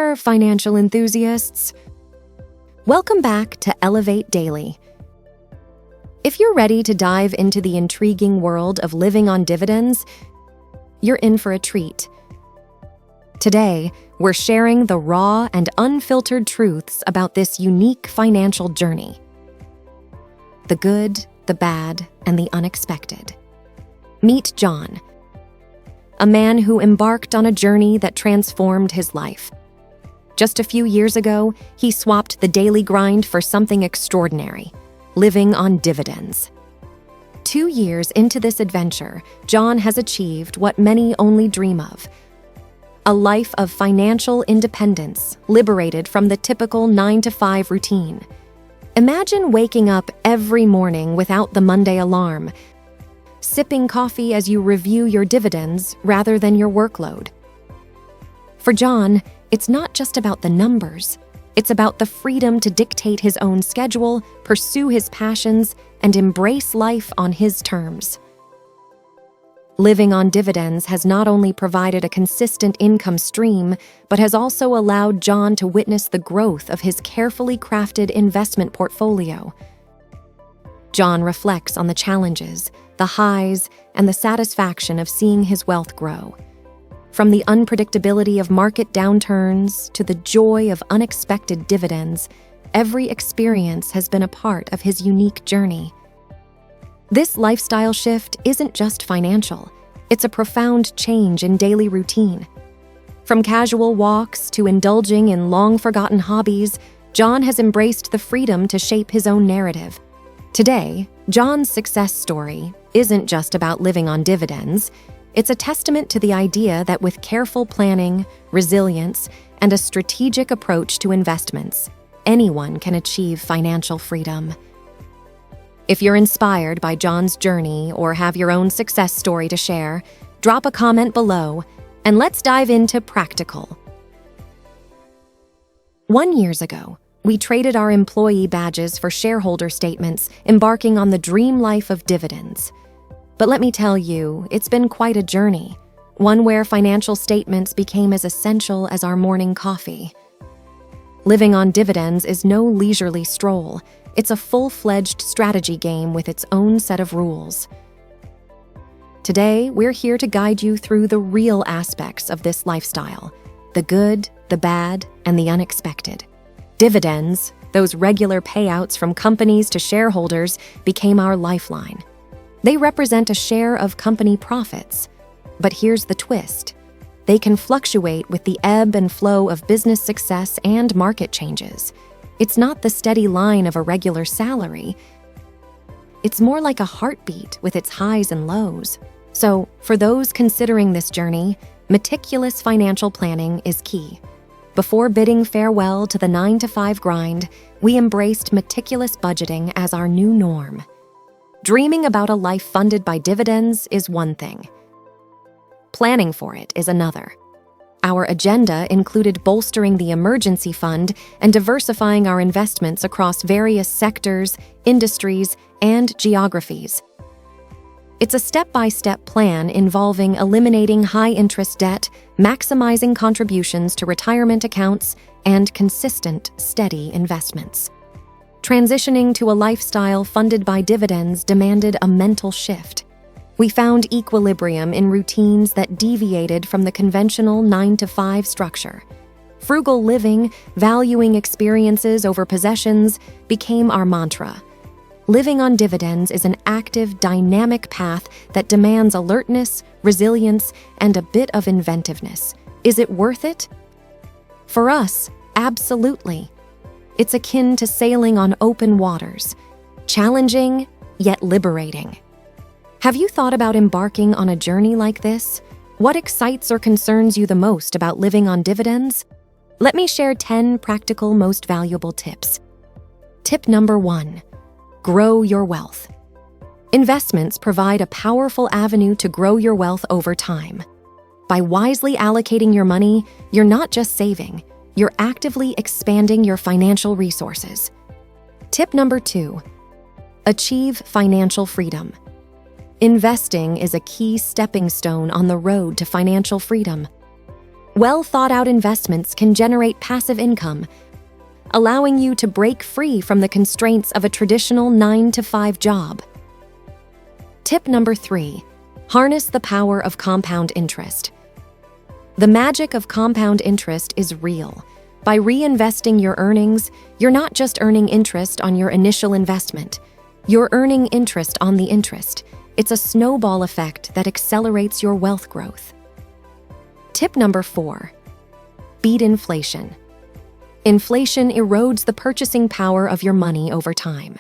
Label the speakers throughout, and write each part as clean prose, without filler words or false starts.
Speaker 1: there, financial enthusiasts. Welcome back to Elevate Daily. If you're ready to dive into the intriguing world of living on dividends, you're in for a treat. Today, we're sharing the raw and unfiltered truths about this unique financial journey. The good, the bad, and the unexpected. Meet John, a man who embarked on a journey that transformed his life. Just a few years ago, he swapped the daily grind for something extraordinary, living on dividends. 2 years into this adventure, John has achieved what many only dream of: a life of financial independence, liberated from the typical 9-to-5 routine. Imagine waking up every morning without the Monday alarm, sipping coffee as you review your dividends rather than your workload. For John, it's not just about the numbers. It's about the freedom to dictate his own schedule, pursue his passions, and embrace life on his terms. Living on dividends has not only provided a consistent income stream, but has also allowed John to witness the growth of his carefully crafted investment portfolio. John reflects on the challenges, the highs, and the satisfaction of seeing his wealth grow. From the unpredictability of market downturns to the joy of unexpected dividends, every experience has been a part of his unique journey. This lifestyle shift isn't just financial, it's a profound change in daily routine. From casual walks to indulging in long-forgotten hobbies, John has embraced the freedom to shape his own narrative. Today, John's success story isn't just about living on dividends. It's a testament to the idea that with careful planning, resilience, and a strategic approach to investments, anyone can achieve financial freedom. If you're inspired by John's journey or have your own success story to share, drop a comment below, and let's dive into practical. 1 year ago, we traded our employee badges for shareholder statements, embarking on the dream life of dividends. But let me tell you, it's been quite a journey, one where financial statements became as essential as our morning coffee. Living on dividends is no leisurely stroll. It's a full-fledged strategy game with its own set of rules. Today, we're here to guide you through the real aspects of this lifestyle: the good, the bad, and the unexpected. Dividends, those regular payouts from companies to shareholders, became our lifeline. They represent a share of company profits. But here's the twist: they can fluctuate with the ebb and flow of business success and market changes. It's not the steady line of a regular salary. It's more like a heartbeat with its highs and lows. So, for those considering this journey, meticulous financial planning is key. Before bidding farewell to the 9-to-5 grind, we embraced meticulous budgeting as our new norm. Dreaming about a life funded by dividends is one thing. Planning for it is another. Our agenda included bolstering the emergency fund and diversifying our investments across various sectors, industries, and geographies. It's a step-by-step plan involving eliminating high-interest debt, maximizing contributions to retirement accounts, and consistent, steady investments. Transitioning to a lifestyle funded by dividends demanded a mental shift. We found equilibrium in routines that deviated from the conventional 9-to-5 structure. Frugal living, valuing experiences over possessions, became our mantra. Living on dividends is an active, dynamic path that demands alertness, resilience, and a bit of inventiveness. Is it worth it? For us, absolutely. It's akin to sailing on open waters, challenging yet liberating. Have you thought about embarking on a journey like this? What excites or concerns you the most about living on dividends? Let me share 10 practical, most valuable tips. Tip number 1: grow your wealth. Investments provide a powerful avenue to grow your wealth over time. By wisely allocating your money, you're not just saving, you're actively expanding your financial resources. Tip number 2: achieve financial freedom. Investing is a key stepping stone on the road to financial freedom. Well-thought-out investments can generate passive income, allowing you to break free from the constraints of a traditional 9-to-5 job. Tip number 3. Harness the power of compound interest. The magic of compound interest is real. By reinvesting your earnings, you're not just earning interest on your initial investment. You're earning interest on the interest. It's a snowball effect that accelerates your wealth growth. Tip number 4. Beat inflation. Inflation erodes the purchasing power of your money over time.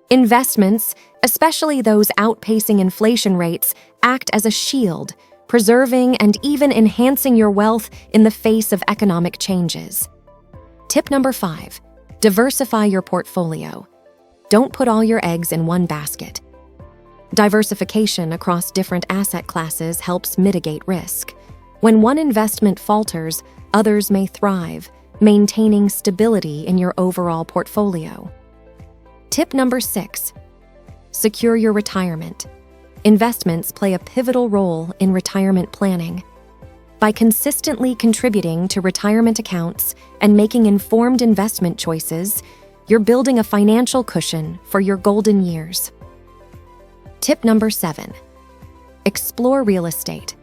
Speaker 1: Investments, especially those outpacing inflation rates, act as a shield, preserving and even enhancing your wealth in the face of economic changes. Tip number 5. Diversify your portfolio. Don't put all your eggs in one basket. Diversification across different asset classes helps mitigate risk. When one investment falters, others may thrive, maintaining stability in your overall portfolio. Tip number 6. Secure your retirement. Investments play a pivotal role in retirement planning. By consistently contributing to retirement accounts and making informed investment choices, you're building a financial cushion for your golden years. Tip number 7. Explore real estate.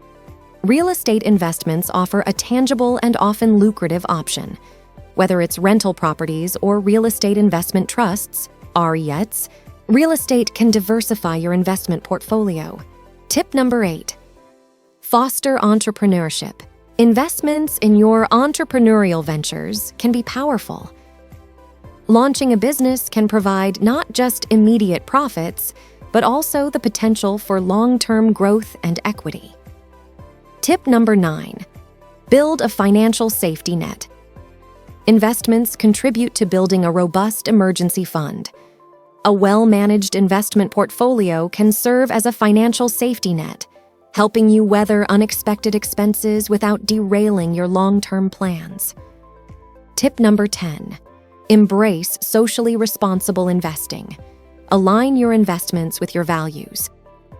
Speaker 1: Real estate investments offer a tangible and often lucrative option. Whether it's rental properties or real estate investment trusts, REITs, real estate can diversify your investment portfolio. Tip number 8. Foster entrepreneurship. Investments in your entrepreneurial ventures can be powerful. Launching a business can provide not just immediate profits, but also the potential for long-term growth and equity. Tip number 9. Build a financial safety net. Investments contribute to building a robust emergency fund. A well-managed investment portfolio can serve as a financial safety net, helping you weather unexpected expenses without derailing your long-term plans. Tip number 10. Embrace socially responsible investing. Align your investments with your values.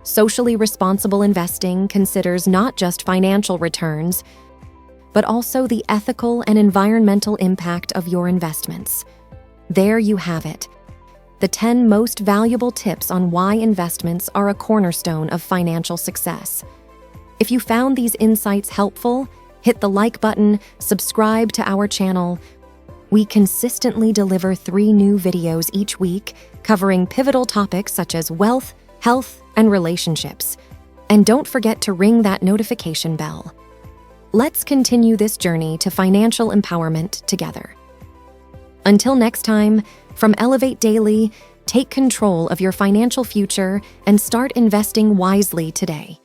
Speaker 1: Socially responsible investing considers not just financial returns, but also the ethical and environmental impact of your investments. There you have it. The 10 most valuable tips on why investments are a cornerstone of financial success. If you found these insights helpful, hit the like button, subscribe to our channel. We consistently deliver 3 new videos each week covering pivotal topics such as wealth, health, and relationships. And don't forget to ring that notification bell. Let's continue this journey to financial empowerment together. Until next time, from Elevate Daily, take control of your financial future and start investing wisely today.